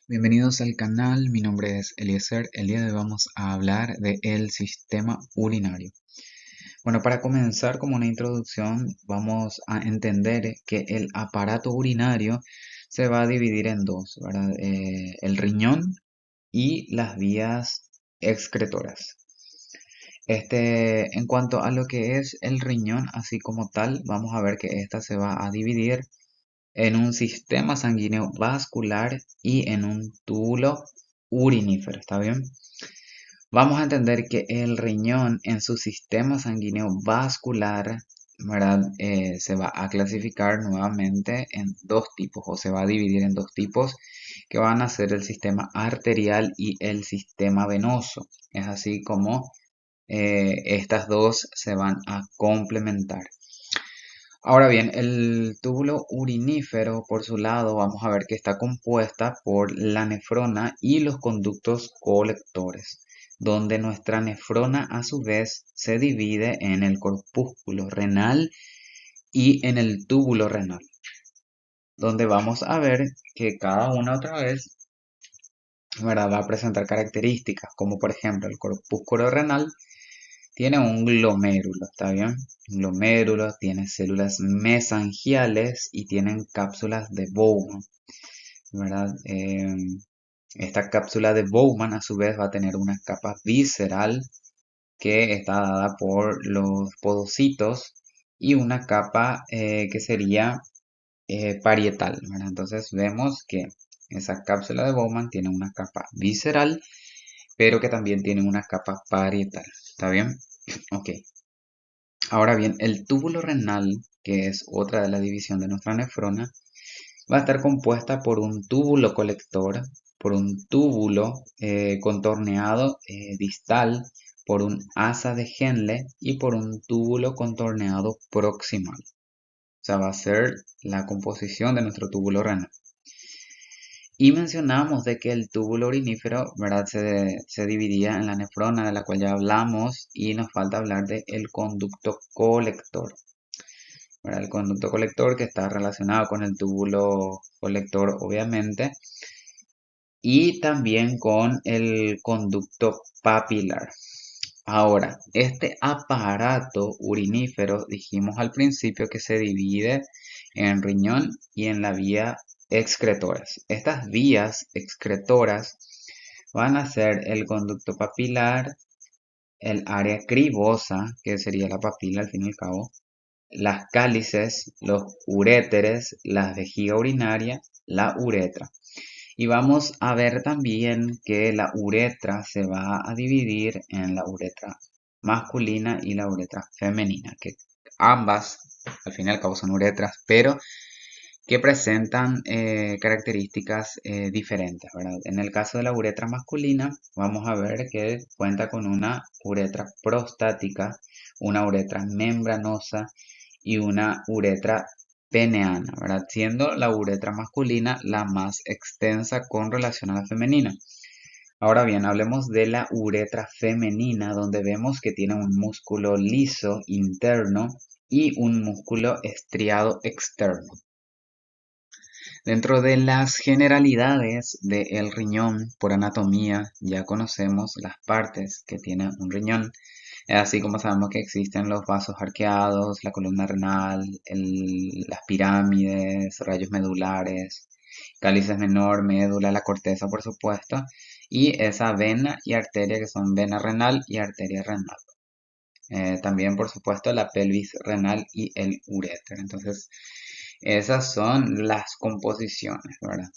Bienvenidos al canal, mi nombre es Eliezer. El día de hoy vamos a hablar del sistema urinario. Bueno, para comenzar como una introducción, vamos a entender que el aparato urinario se va a dividir en dos, ¿verdad? El riñón y las vías excretoras. En cuanto a lo que es el riñón, así como tal, vamos a ver que esta se va a dividir en un sistema sanguíneo vascular y en un túbulo urinífero, ¿está bien? Vamos a entender que el riñón en su sistema sanguíneo vascular, ¿verdad? Se va a clasificar nuevamente en dos tipos, o se va a dividir en dos tipos, que van a ser el sistema arterial y el sistema venoso. Es así como estas dos se van a complementar. Ahora bien, el túbulo urinífero, por su lado, vamos a ver que está compuesta por la nefrona y los conductos colectores, donde nuestra nefrona a su vez se divide en el corpúsculo renal y en el túbulo renal, donde vamos a ver que cada una otra vez, ¿verdad?, va a presentar características, como por ejemplo el corpúsculo renal tiene un glomérulo, ¿está bien? Un glomérulo tiene células mesangiales y tienen cápsulas de Bowman, ¿verdad? Esta cápsula de Bowman a su vez va a tener una capa visceral que está dada por los podocitos y una capa que sería parietal, ¿verdad? Entonces vemos que esa cápsula de Bowman tiene una capa visceral, pero que también tiene una capa parietal, ¿está bien? Ok. Ahora bien, el túbulo renal, que es otra de la división de nuestra nefrona, va a estar compuesta por un túbulo colector, por un túbulo contorneado distal, por un asa de Henle y por un túbulo contorneado proximal. O sea, va a ser la composición de nuestro túbulo renal. Y mencionamos de que el túbulo urinífero, ¿verdad?, se dividía en la nefrona, de la cual ya hablamos, y nos falta hablar del conducto colector. ¿Verdad? El conducto colector, que está relacionado con el túbulo colector, obviamente, y también con el conducto papilar. Ahora, este aparato urinífero, dijimos al principio que se divide en riñón y en la vía excretoras. Estas vías excretoras van a ser el conducto papilar, el área cribosa, que sería la papila al fin y al cabo, las cálices, los uréteres, la vejiga urinaria, la uretra. Y vamos a ver también que la uretra se va a dividir en la uretra masculina y la uretra femenina, que ambas al fin y al cabo son uretras, pero que presentan características diferentes, ¿verdad? En el caso de la uretra masculina, vamos a ver que cuenta con una uretra prostática, una uretra membranosa y una uretra peneana, ¿verdad? Siendo la uretra masculina la más extensa con relación a la femenina. Ahora bien, hablemos de la uretra femenina, donde vemos que tiene un músculo liso interno y un músculo estriado externo. Dentro de las generalidades del riñón por anatomía, ya conocemos las partes que tiene un riñón, así como sabemos que existen los vasos arqueados, la columna renal, las pirámides, rayos medulares, cálices menor, médula, la corteza, por supuesto, y esa vena y arteria que son vena renal y arteria renal. También, por supuesto, la pelvis renal y el uréter. Entonces, esas son las composiciones, ¿verdad?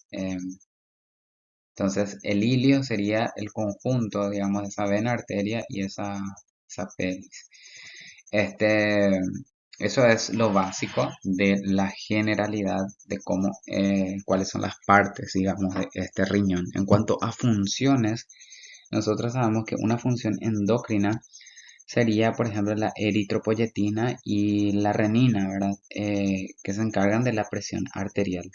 Entonces, el ilio sería el conjunto, digamos, de esa vena, arteria y esa pelvis. Este, Eso es lo básico de la generalidad de cómo, cuáles son las partes, digamos, de este riñón. En cuanto a funciones, nosotros sabemos que una función endocrina sería, por ejemplo, la eritropoyetina y la renina, ¿verdad? Que se encargan de la presión arterial.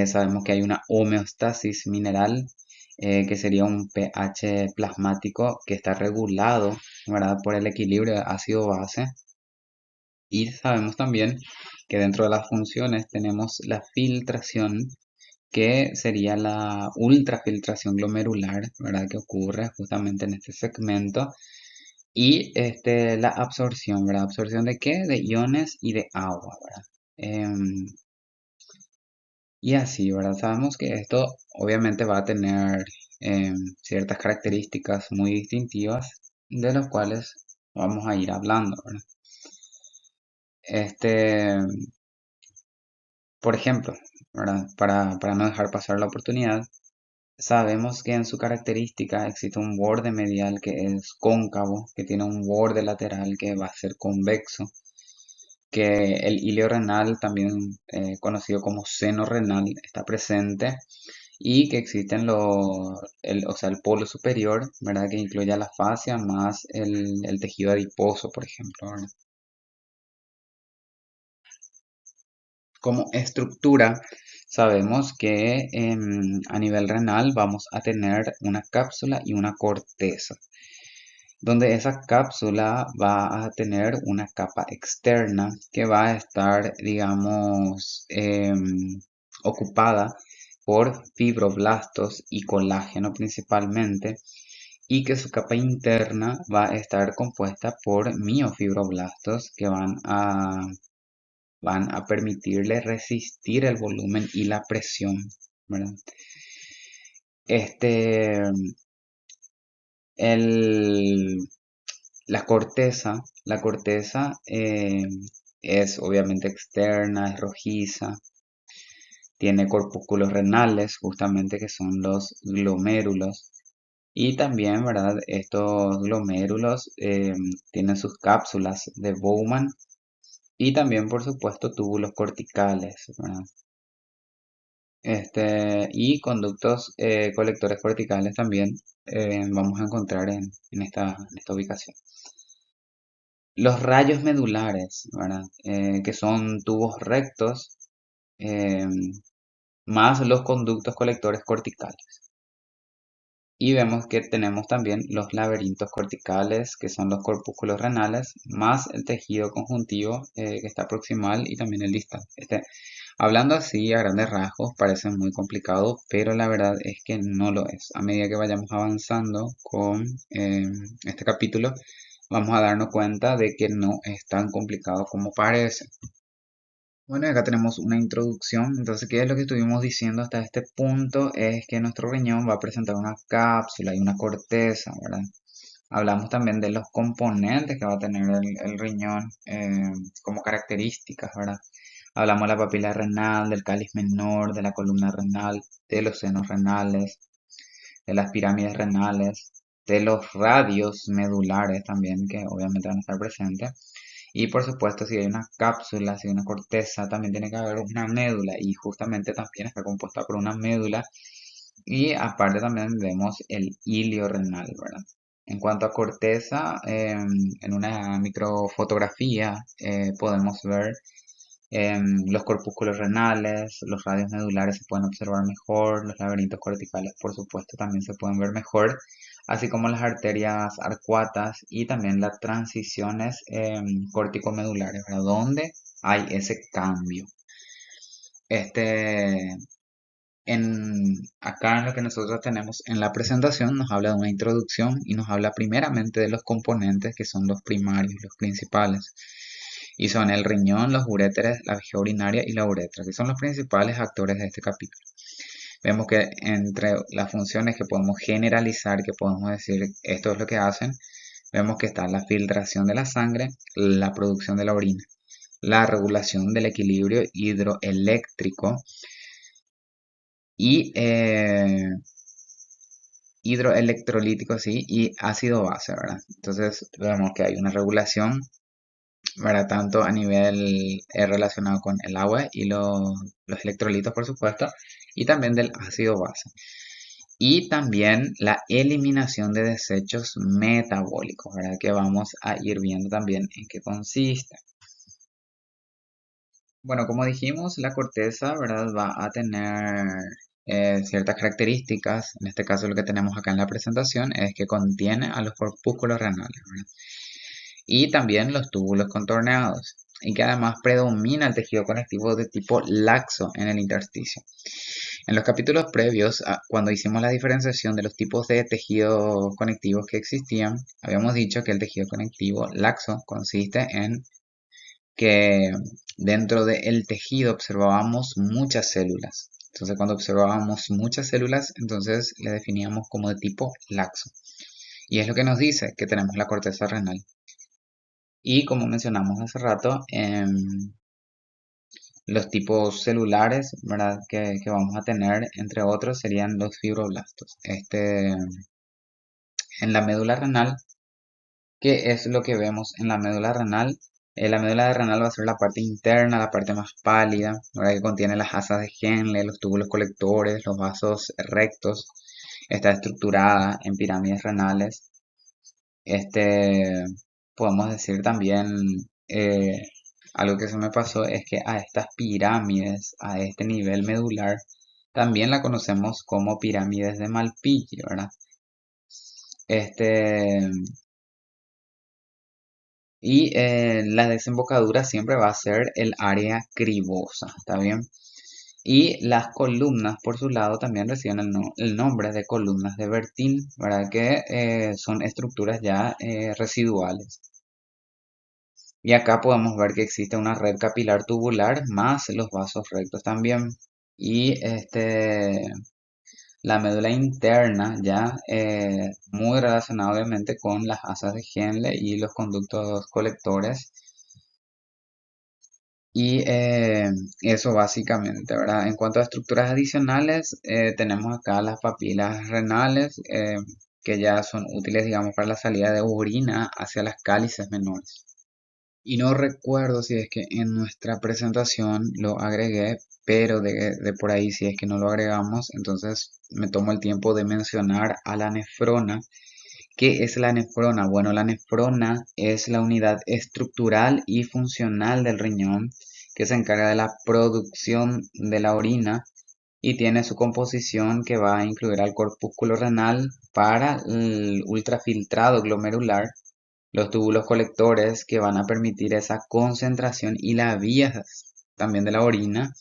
Sabemos que hay una homeostasis mineral, que sería un pH plasmático que está regulado, ¿verdad?, por el equilibrio de ácido-base. Y sabemos también que dentro de las funciones tenemos la filtración que sería la ultrafiltración glomerular, ¿verdad? Que ocurre justamente en este segmento. Y la absorción, ¿verdad? ¿Absorción de qué? De iones y de agua, ¿verdad? Y así, ¿verdad? Sabemos que esto obviamente va a tener ciertas características muy distintivas de las cuales vamos a ir hablando, ¿verdad? Este, por ejemplo, ¿verdad? Para no dejar pasar la oportunidad, sabemos que en su característica existe un borde medial que es cóncavo, que tiene un borde lateral que va a ser convexo, que el ilio renal, también conocido como seno renal, está presente y que existen o sea, el polo superior, ¿verdad? Que incluye a la fascia más el tejido adiposo, por ejemplo, ¿verdad? Como estructura, sabemos que a nivel renal vamos a tener una cápsula y una corteza, donde esa cápsula va a tener una capa externa que va a estar, digamos, ocupada por fibroblastos y colágeno principalmente, y que su capa interna va a estar compuesta por miofibroblastos que van a permitirle resistir el volumen y la presión, ¿verdad? Este, el, la corteza es obviamente externa, es rojiza, tiene corpúsculos renales, justamente que son los glomérulos. Y también, ¿verdad? Estos glomérulos tienen sus cápsulas de Bowman y también, por supuesto, túbulos corticales, ¿verdad? Y conductos colectores corticales también vamos a encontrar en esta ubicación. Los rayos medulares, ¿verdad? Que son tubos rectos eh, más los conductos colectores corticales. Y vemos que tenemos también los laberintos corticales, que son los corpúsculos renales, más el tejido conjuntivo que está proximal y también el distal. Hablando así a grandes rasgos parece muy complicado, pero la verdad es que no lo es. A medida que vayamos avanzando con este capítulo, vamos a darnos cuenta de que no es tan complicado como parece. Bueno, acá tenemos una introducción. Entonces, ¿qué es lo que estuvimos diciendo hasta este punto? Es que nuestro riñón va a presentar una cápsula y una corteza, ¿verdad? Hablamos también de los componentes que va a tener el riñón como características, ¿verdad? Hablamos de la papila renal, del cáliz menor, de la columna renal, de los senos renales, de las pirámides renales, de los radios medulares también, que obviamente van a estar presentes. Y por supuesto, si hay una cápsula, si hay una corteza, también tiene que haber una médula y justamente también está compuesta por una médula. Y aparte también vemos el ilio renal, ¿verdad? En cuanto a corteza, en una microfotografía podemos ver los corpúsculos renales, los radios medulares se pueden observar mejor, los laberintos corticales por supuesto también se pueden ver mejor, así como las arterias arcuatas y también las transiciones corticomedulares, ¿verdad? Donde hay ese cambio. Este, acá en lo que nosotros tenemos en la presentación nos habla de una introducción y nos habla primeramente de los componentes que son los primarios, los principales. Y son el riñón, los uréteres, la vejiga urinaria y la uretra, que son los principales actores de este capítulo. Vemos que entre las funciones que podemos generalizar, que podemos decir esto es lo que hacen, vemos que está la filtración de la sangre, la producción de la orina, la regulación del equilibrio hidroeléctrico y hidroelectrolítico, sí, y ácido base, ¿verdad? Entonces vemos que hay una regulación, ¿verdad? Tanto a nivel relacionado con el agua y los electrolitos, por supuesto, y también del ácido base. Y también la eliminación de desechos metabólicos, ¿verdad? Que vamos a ir viendo también en qué consiste. Bueno, como dijimos, la corteza, ¿verdad? Va a tener ciertas características. En este caso, lo que tenemos acá en la presentación es que contiene a los corpúsculos renales, ¿verdad? Y también los túbulos contorneados, y que además predomina el tejido conectivo de tipo laxo en el intersticio. En los capítulos previos, cuando hicimos la diferenciación de los tipos de tejidos conectivos que existían, habíamos dicho que el tejido conectivo laxo consiste en que dentro del tejido observábamos muchas células. Entonces, cuando observábamos muchas células, entonces le definíamos como de tipo laxo. Y es lo que nos dice que tenemos la corteza renal. Y como mencionamos hace rato, los tipos celulares, ¿verdad? Que vamos a tener, entre otros, serían los fibroblastos. En la médula renal, ¿qué es lo que vemos en la médula renal? La médula renal va a ser la parte interna, la parte más pálida, ¿verdad? Que contiene las asas de Henle, los túbulos colectores, los vasos rectos. Está estructurada en pirámides renales. Este, Podemos decir también, eh, algo que se me pasó es que a estas pirámides, a este nivel medular, también la conocemos como pirámides de Malpighi, ¿verdad? Este, la desembocadura siempre va a ser el área cribosa, ¿está bien? Y las columnas, por su lado, también reciben el nombre de columnas de Bertin, ¿verdad? Que son estructuras ya residuales. Y acá podemos ver que existe una red capilar tubular más los vasos rectos también. Y la médula interna ya muy relacionada obviamente con las asas de Henle y los conductos colectores. Y eso básicamente, ¿verdad? En cuanto a estructuras adicionales, tenemos acá las papilas renales, que ya son útiles, digamos, para la salida de orina hacia las cálices menores. Y no recuerdo si es que en nuestra presentación lo agregué, pero de por ahí si es que no lo agregamos, entonces me tomo el tiempo de mencionar a la nefrona. ¿Qué es la nefrona? Bueno, la nefrona es la unidad estructural y funcional del riñón que se encarga de la producción de la orina y tiene su composición que va a incluir al corpúsculo renal para el ultrafiltrado glomerular, los túbulos colectores que van a permitir esa concentración y las vías también de la orina.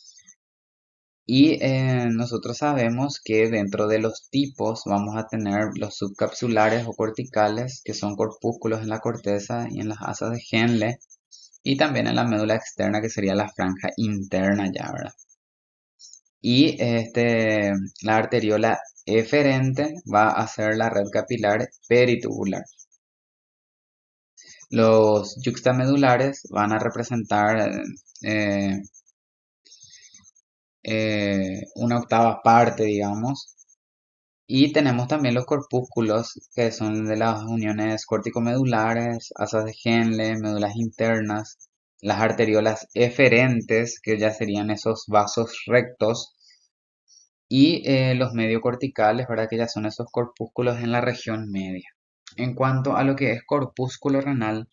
Y nosotros sabemos que dentro de los tipos vamos a tener los subcapsulares o corticales, que son corpúsculos en la corteza y en las asas de Henle, y también en la médula externa, que sería la franja interna ya, ¿verdad? Y la arteriola eferente va a ser la red capilar peritubular. Los yuxtamedulares van a representar eh, una octava parte, digamos. Y tenemos también los corpúsculos, que son de las uniones corticomedulares, asas de Henle, médulas internas, las arteriolas eferentes, que ya serían esos vasos rectos, y los mediocorticales, ¿verdad? Que ya son esos corpúsculos en la región media. En cuanto a lo que es corpúsculo renal,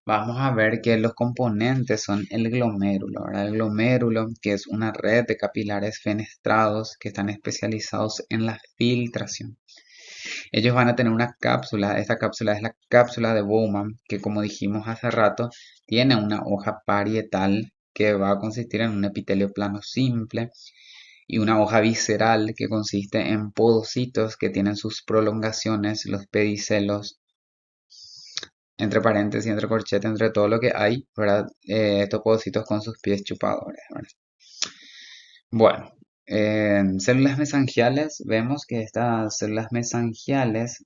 vamos a ver que los componentes son el glomérulo, ¿verdad? El glomérulo, que es una red de capilares fenestrados que están especializados en la filtración. Ellos van a tener una cápsula, esta cápsula es la cápsula de Bowman, que como dijimos hace rato, tiene una hoja parietal que va a consistir en un epitelio plano simple y una hoja visceral que consiste en podocitos que tienen sus prolongaciones, los pedicelos, entre paréntesis, entre corchetes, entre todo lo que hay, ¿verdad? Estos podocitos con sus pies chupadores, ¿verdad? Bueno, en células mesangiales vemos que estas células mesangiales,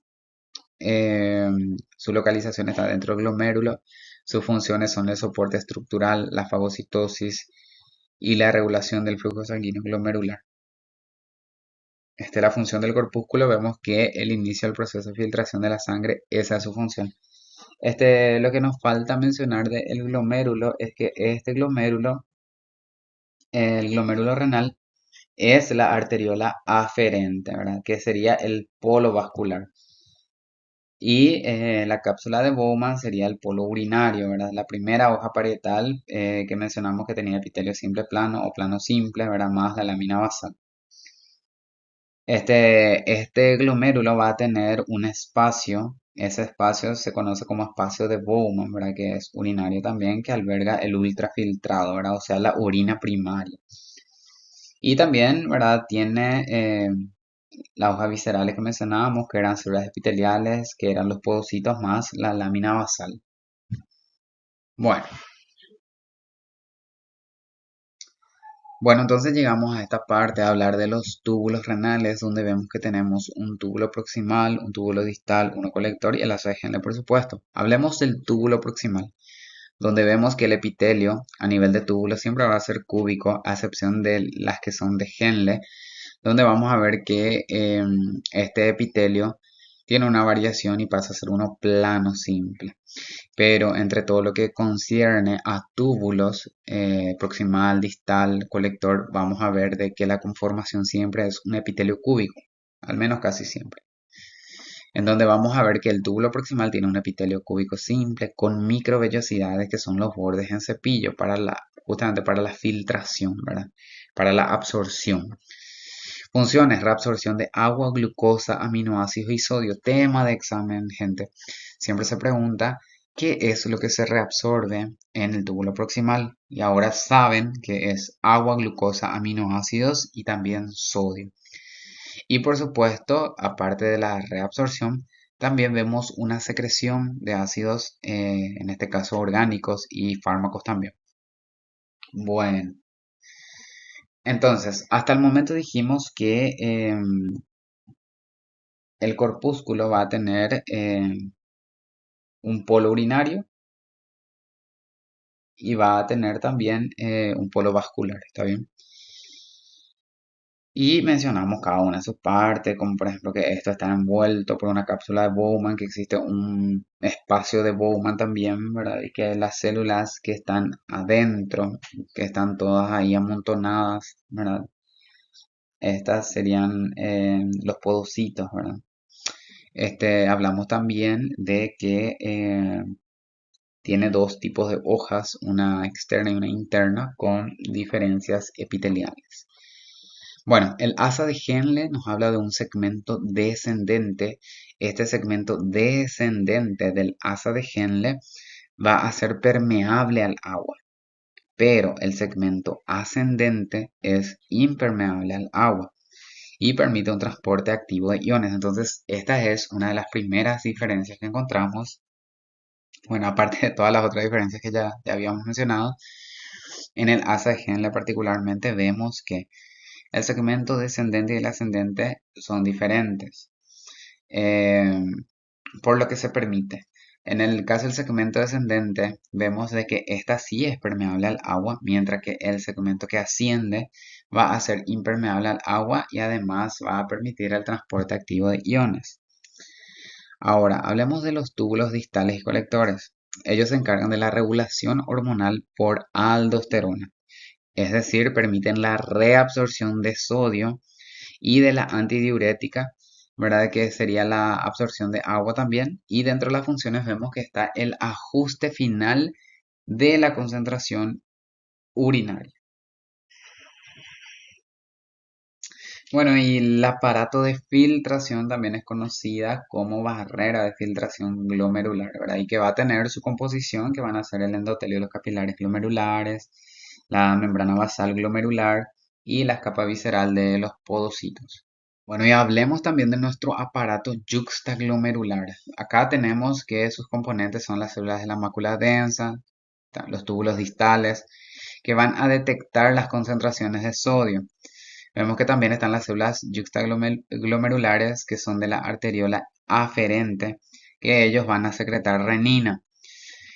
su localización está dentro del glomérulo, sus funciones son el soporte estructural, la fagocitosis y la regulación del flujo sanguíneo glomerular. La función del corpúsculo, vemos que el inicio del proceso de filtración de la sangre, esa es su función. Lo que nos falta mencionar del glomérulo es que este glomérulo, el glomérulo renal, es la arteriola aferente, ¿verdad? Que sería el polo vascular. Y la cápsula de Bowman sería el polo urinario, ¿verdad? La primera hoja parietal que mencionamos que tenía epitelio simple plano o plano simple, ¿verdad? Más la lámina basal. Este glomérulo va a tener un espacio, ese espacio se conoce como espacio de Bowman, ¿verdad? Que es urinario también, que alberga el ultrafiltrado, ¿verdad? O sea, la orina primaria. Y también, ¿verdad? Tiene las hojas viscerales que mencionábamos, que eran células epiteliales, que eran los podocitos más la lámina basal. Bueno, entonces llegamos a esta parte a hablar de los túbulos renales, donde vemos que tenemos un túbulo proximal, un túbulo distal, uno colector y el asa de Henle, por supuesto. Hablemos del túbulo proximal, donde vemos que el epitelio a nivel de túbulo siempre va a ser cúbico, a excepción de las que son de Henle, donde vamos a ver que este epitelio tiene una variación y pasa a ser uno plano simple. Pero entre todo lo que concierne a túbulos, proximal, distal, colector, vamos a ver de que la conformación siempre es un epitelio cúbico, al menos casi siempre. En donde vamos a ver que el túbulo proximal tiene un epitelio cúbico simple con microvellosidades que son los bordes en cepillo justamente para la filtración, ¿verdad? Para la absorción. Funciones: reabsorción de agua, glucosa, aminoácidos y sodio. Tema de examen, gente. Siempre se pregunta qué es lo que se reabsorbe en el túbulo proximal. Y ahora saben que es agua, glucosa, aminoácidos y también sodio. Y por supuesto, aparte de la reabsorción, también vemos una secreción de ácidos, en este caso orgánicos y fármacos también. Bueno, entonces, hasta el momento dijimos que el corpúsculo va a tener un polo urinario y va a tener también un polo vascular, ¿está bien? Y mencionamos cada una de sus partes, como por ejemplo que esto está envuelto por una cápsula de Bowman, que existe un espacio de Bowman también, ¿verdad? Y que las células que están adentro, que están todas ahí amontonadas, ¿verdad? Estas serían los podocitos, ¿verdad? Hablamos también de que tiene dos tipos de hojas, una externa y una interna, con diferencias epiteliales. Bueno, el asa de Henle nos habla de un segmento descendente. Este segmento descendente del asa de Henle va a ser permeable al agua, pero el segmento ascendente es impermeable al agua y permite un transporte activo de iones. Entonces, esta es una de las primeras diferencias que encontramos. Bueno, aparte de todas las otras diferencias que ya habíamos mencionado, en el asa de Henle particularmente vemos que el segmento descendente y el ascendente son diferentes, eh, por lo que se permite. En el caso del segmento descendente, vemos de que esta sí es permeable al agua, mientras que el segmento que asciende va a ser impermeable al agua y además va a permitir el transporte activo de iones. Ahora, hablemos de los túbulos distales y colectores. Ellos se encargan de la regulación hormonal por aldosterona, es decir, permiten la reabsorción de sodio y de la antidiurética, ¿verdad? Que sería la absorción de agua también. Y dentro de las funciones vemos que está el ajuste final de la concentración urinaria. Bueno, y el aparato de filtración también es conocida como barrera de filtración glomerular, ¿verdad? Y que va a tener su composición, que van a ser el endotelio de los capilares glomerulares, la membrana basal glomerular y la capa visceral de los podocitos. Bueno, y hablemos también de nuestro aparato yuxtaglomerular. Acá tenemos que sus componentes son las células de la mácula densa, los túbulos distales, que van a detectar las concentraciones de sodio. Vemos que también están las células yuxtaglomerulares, que son de la arteriola aferente, que ellos van a secretar renina.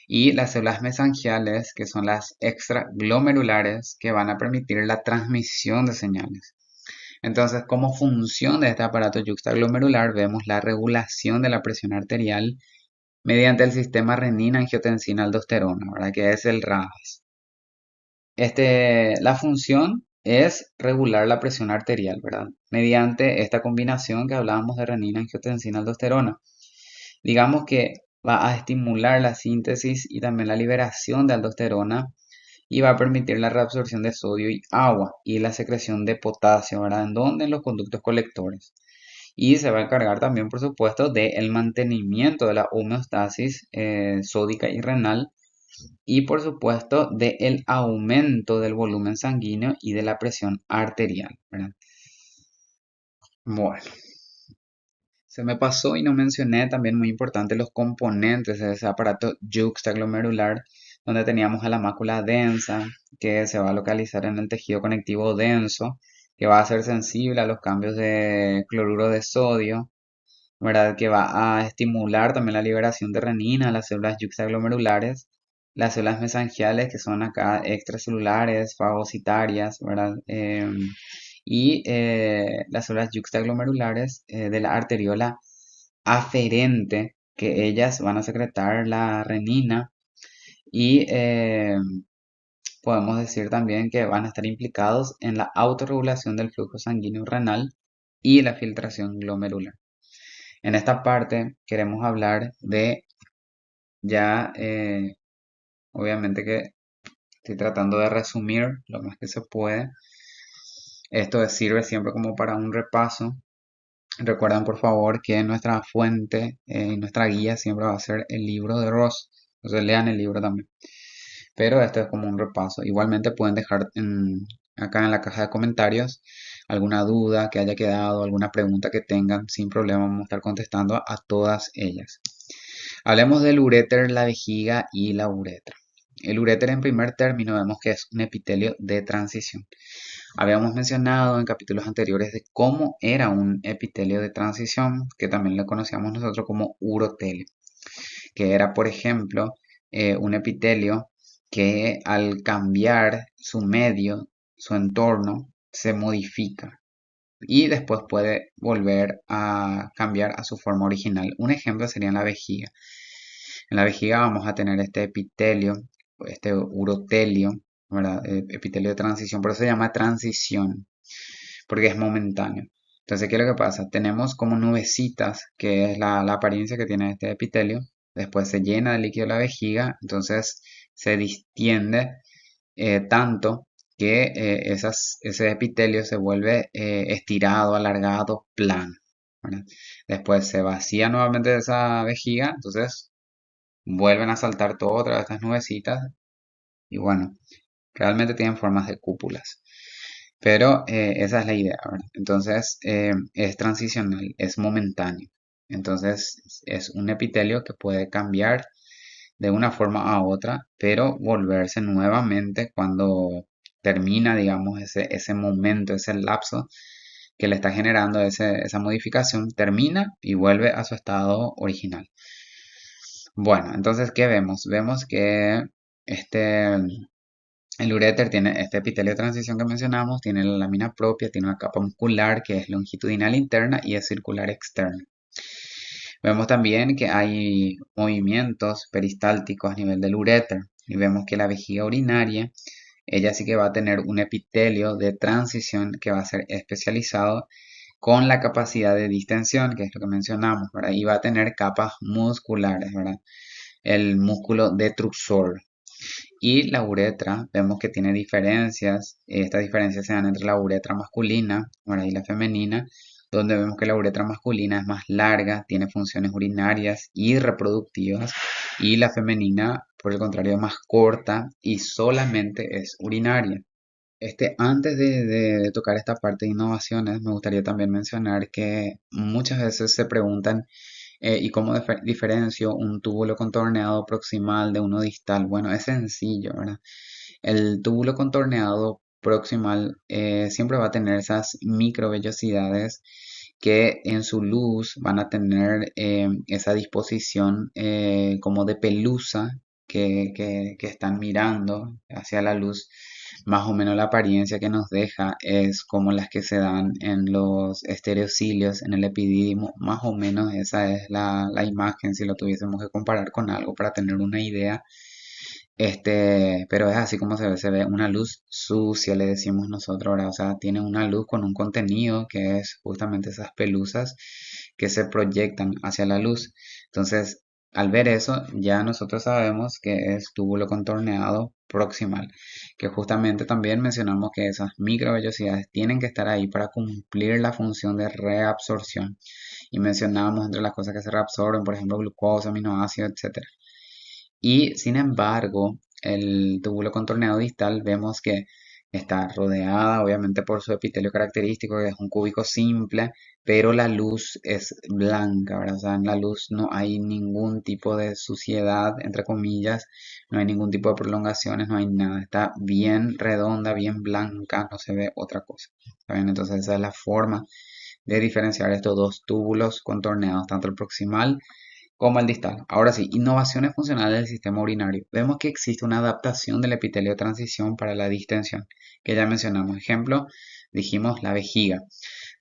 Y las células mesangiales, que son las extraglomerulares, que van a permitir la transmisión de señales. Entonces, como función de este aparato yuxtaglomerular, vemos la regulación de la presión arterial mediante el sistema renina-angiotensina-aldosterona, ¿verdad? Que es el RAAS. La función es regular la presión arterial, ¿verdad? Mediante esta combinación que hablábamos de renina, angiotensina, aldosterona. Digamos que va a estimular la síntesis y también la liberación de aldosterona y va a permitir la reabsorción de sodio y agua y la secreción de potasio, ¿verdad? ¿En dónde? En los conductos colectores. Y se va a encargar también, por supuesto, del mantenimiento de la homeostasis sódica y renal y por supuesto del aumento del volumen sanguíneo y de la presión arterial, ¿verdad? Bueno, se me pasó y no mencioné también muy importante los componentes de ese aparato yuxtaglomerular, donde teníamos a la mácula densa, que se va a localizar en el tejido conectivo denso, que va a ser sensible a los cambios de cloruro de sodio, ¿verdad? Que va a estimular también la liberación de renina a las células yuxtaglomerulares, las células mesangiales, que son acá extracelulares, fagocitarias, ¿verdad? Y las células yuxtaglomerulares de la arteriola aferente, que ellas van a secretar la renina y podemos decir también que van a estar implicados en la autorregulación del flujo sanguíneo renal y la filtración glomerular. En esta parte queremos hablar de ya, obviamente que estoy tratando de resumir lo más que se puede. Esto sirve siempre como para un repaso. Recuerden por favor que nuestra fuente y nuestra guía siempre va a ser el libro de Ross. Entonces lean el libro también. Pero esto es como un repaso. Igualmente pueden dejar acá en la caja de comentarios alguna duda que haya quedado, alguna pregunta que tengan. Sin problema vamos a estar contestando a todas ellas. Hablemos del uréter, la vejiga y la uretra. El uréter en primer término vemos que es un epitelio de transición. Habíamos mencionado en capítulos anteriores de cómo era un epitelio de transición, que también lo conocíamos nosotros como urotelio, que era, por ejemplo, un epitelio que al cambiar su medio, su entorno, se modifica y después puede volver a cambiar a su forma original. Un ejemplo sería en la vejiga. En la vejiga vamos a tener este epitelio, este urotelio, ¿verdad? Epitelio de transición, por eso se llama transición, porque es momentáneo. Entonces, ¿qué es lo que pasa? Tenemos como nubecitas, que es la apariencia que tiene este epitelio. Después se llena de líquido la vejiga, entonces se distiende tanto que ese epitelio se vuelve estirado, alargado, plano, ¿verdad? Después se vacía nuevamente de esa vejiga, entonces vuelven a saltar todas otra vez estas nubecitas y bueno, realmente tienen formas de cúpulas. Pero esa es la idea, ¿verdad? Entonces es transicional, es momentáneo. Entonces es un epitelio que puede cambiar de una forma a otra, pero volverse nuevamente cuando termina, digamos, ese momento, ese lapso que le está generando esa modificación, termina y vuelve a su estado original. Bueno, entonces, ¿qué vemos? Vemos que este, el uréter tiene este epitelio de transición que mencionamos, tiene la lámina propia, tiene una capa muscular que es longitudinal interna y es circular externa. Vemos también que hay movimientos peristálticos a nivel del uréter y vemos que la vejiga urinaria, ella sí que va a tener un epitelio de transición que va a ser especializado con la capacidad de distensión, que es lo que mencionamos, ¿verdad? Y va a tener capas musculares, ¿verdad? El músculo detrusor. Y la uretra, vemos que tiene diferencias. Estas diferencias se dan entre la uretra masculina, ¿verdad? Y la femenina, donde vemos que la uretra masculina es más larga, tiene funciones urinarias y reproductivas, y la femenina, por el contrario, es más corta y solamente es urinaria. Antes de tocar esta parte de innovaciones, me gustaría también mencionar que muchas veces se preguntan ¿y cómo diferencio un túbulo contorneado proximal de uno distal? Bueno, es sencillo, ¿verdad? El túbulo contorneado proximal siempre va a tener esas microvellosidades que en su luz van a tener esa disposición como de pelusa que están mirando hacia la luz. Más o menos la apariencia que nos deja es como las que se dan en los estereocilios, en el epidídimo. Más o menos esa es la imagen si lo tuviésemos que comparar con algo para tener una idea. Pero es así como se ve una luz sucia, le decimos nosotros, ¿verdad? O sea, tiene una luz con un contenido que es justamente esas pelusas que se proyectan hacia la luz. Entonces, al ver eso, ya nosotros sabemos que es túbulo contorneado proximal, que justamente también mencionamos que esas microvellosidades tienen que estar ahí para cumplir la función de reabsorción. Y mencionamos entre las cosas que se reabsorben, por ejemplo, glucosa, aminoácidos, etcétera. Y sin embargo, el túbulo contorneado distal vemos que está rodeada obviamente por su epitelio característico, que es un cúbico simple, pero la luz es blanca, ¿verdad? O sea, en la luz no hay ningún tipo de suciedad, entre comillas, no hay ningún tipo de prolongaciones, no hay nada. Está bien redonda, bien blanca, no se ve otra cosa. ¿Está bien? Entonces esa es la forma de diferenciar estos dos túbulos contorneados, tanto el proximal como el distal. Ahora sí, innovaciones funcionales del sistema urinario. Vemos que existe una adaptación del epitelio de transición para la distensión, que ya mencionamos. Ejemplo, dijimos la vejiga.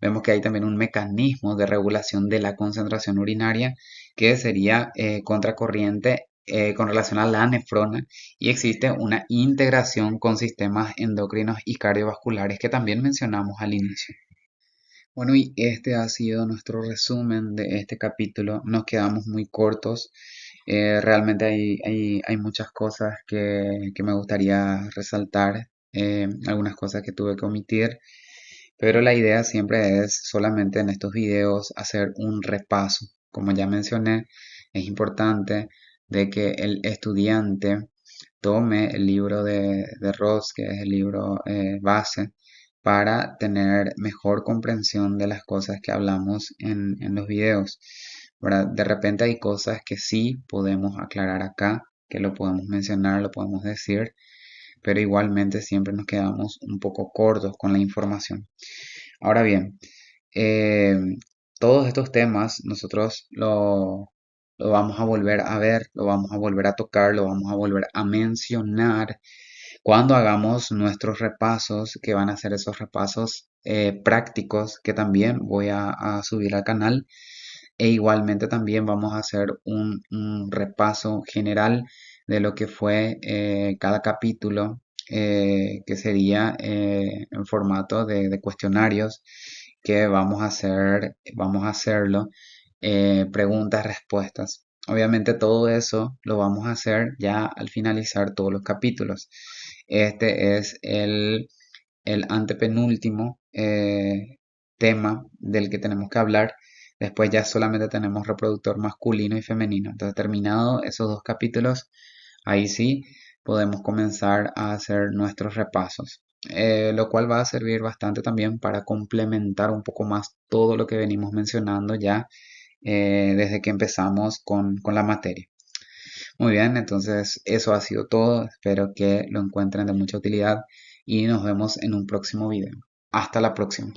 Vemos que hay también un mecanismo de regulación de la concentración urinaria que sería contracorriente con relación a la nefrona, y existe una integración con sistemas endocrinos y cardiovasculares que también mencionamos al inicio. Bueno, y este ha sido nuestro resumen de este capítulo. Nos quedamos muy cortos. Realmente hay muchas cosas que me gustaría resaltar, algunas cosas que tuve que omitir, pero la idea siempre es solamente en estos videos hacer un repaso. Como ya mencioné, es importante de que el estudiante tome el libro de Ross, que es el libro base, para tener mejor comprensión de las cosas que hablamos en los videos. ¿Verdad? De repente hay cosas que sí podemos aclarar acá, que lo podemos mencionar, lo podemos decir, pero igualmente siempre nos quedamos un poco cortos con la información. Ahora bien, eh, todos estos temas nosotros lo vamos a volver a ver, lo vamos a volver a tocar, lo vamos a volver a mencionar cuando hagamos nuestros repasos, que van a ser esos repasos prácticos que también voy a subir al canal. E igualmente también vamos a hacer un repaso general de lo que fue cada capítulo, que sería en formato de cuestionarios, que vamos a hacerlo, preguntas, respuestas. Obviamente todo eso lo vamos a hacer ya al finalizar todos los capítulos. Este es el antepenúltimo tema del que tenemos que hablar. Después ya solamente tenemos reproductor masculino y femenino. Entonces, terminado esos dos capítulos, ahí sí podemos comenzar a hacer nuestros repasos. Lo cual va a servir bastante también para complementar un poco más todo lo que venimos mencionando ya desde que empezamos con la materia. Muy bien, entonces eso ha sido todo. Espero que lo encuentren de mucha utilidad y nos vemos en un próximo video. Hasta la próxima.